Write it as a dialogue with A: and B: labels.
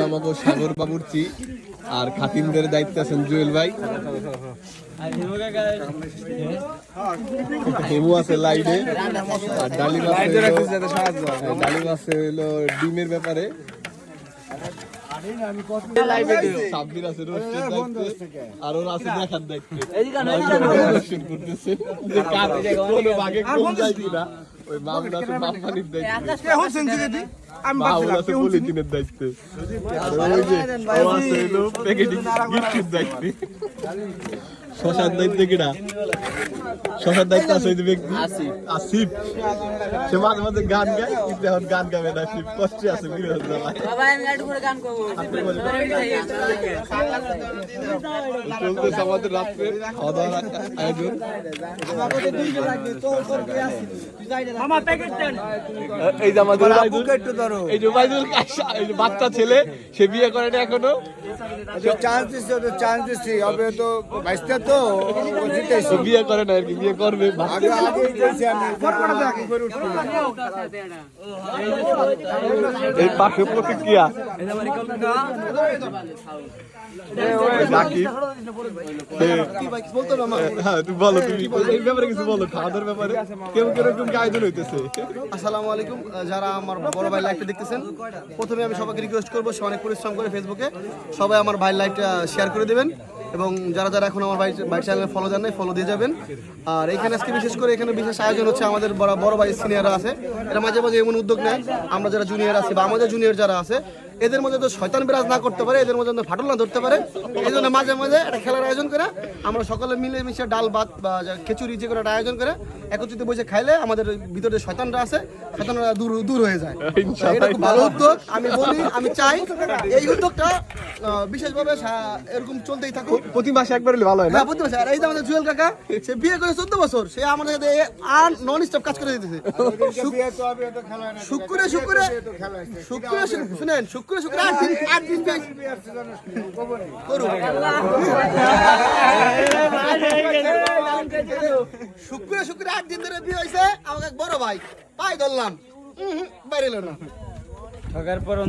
A: আমাকে সাগর বাবুর্চি আর খাতিমদের দায়িত্বে আছেন জুয়েল ভাই। হেমু আছে লাইনে, আর ডালিম আছে হলো ডিমের ব্যাপারে, সাব্বির আছে রোস্টের দায়িত্বে, আর ওর আছে দেখার দায়িত্বে। কোনো ভাগে কম যায় কিনা ওই মামুন আছে মামপানির দায়িত্বে, মামুন আছে পলিথিনের দায়িত্বে, আর ওই যে ও আছে হলো প্যাকেটিং গিফটের দায়িত্বে। শশার দায়িত্বে কিনা, শশার দায়িত্ব আছে ওই যে ব্যক্তি আসিফ, সে মাঝে মাঝে গান গায় কিন্তু এখন গান গাবে না, আসিফ কষ্টে আছে বিরোধ চলতেছে আমাদের রাত্রে খাওয়া দাওয়ার আয়োজন। এই যে আমাদের এই যে বাইদুল, এই যে বাচ্চা ছেলে, সে বিয়ে করে না এখনো,
B: চান্স দিচ্ছি হবে তো বাইশটা তো
A: বিয়ে করে না আর কি, বিয়ে করবে। এই পাশে প্রতিক্রিয়া বলো, তুমি এই ব্যাপারে কিছু বলো, খাওয়া দাওয়ার ব্যাপারে কেমন কিরকম আয়োজন হইতেছে।
B: আসসালামু আলাইকুম, যারা আমার বড় ভাই লাইভটা দেখতেছেন, প্রথমে আমি সবাইকে রিকোয়েস্ট করবো, সে অনেক পরিশ্রম করে ফেসবুকে, সবাই আমার ভাই লাইভটা শেয়ার করে দেবেন, এবং যারা যারা এখন আমার ভাই চ্যানেলে ফলো দেন নাই ফলো দিয়ে যাবেন। আর এখানে আজকে বিশেষ করে এখানে বিশেষ আয়োজন হচ্ছে, আমাদের বড় ভাই সিনিয়ররা আছে, এরা মাঝে মাঝে এমন উদ্যোগ নেয়, আমরা যারা জুনিয়র আছি বা আমাদের জুনিয়র যারা আছে, এদের মধ্যে তো শয়তান বিরাজ না করতে পারে, এদের মধ্যে ফাটল না ধরতে পারে, এই জন্য মাঝে মাঝে একটা খেলার আয়োজন করে আমরা সকলে মিলে মিশে ডাল ভাত বা খিচুড়ি যে কোনো একটা আয়োজন করে একত্রিত বসে খাইলে আমাদের ভিতরে যে শয়তানরা আছে, শয়তানরা দূর হয়ে যায়। এটা খুব ভালো উদ্যোগ, আমি বলি, আমি চাই এই উদ্যোগটা বিশেষভাবে এরকম চলতেই থাকুক,
A: প্রতি মাসে একবার হলে ভালো হয় না?
B: প্রতি মাসে। আর এই যে আমাদের জুয়েল কাকা, সে বিয়ে করে 14 বছর, সে আমাদের সাথে আর নন স্টপ কাজ করে দিতেছে। শুক্রে শুনেন, শুক্রে 8 দিন করুন, শুক্রে 8 দিন ধরে বিয়ে হয়েছে। আমাকে বড় ভাই পাই ধরলাম, বাইরে এলো না।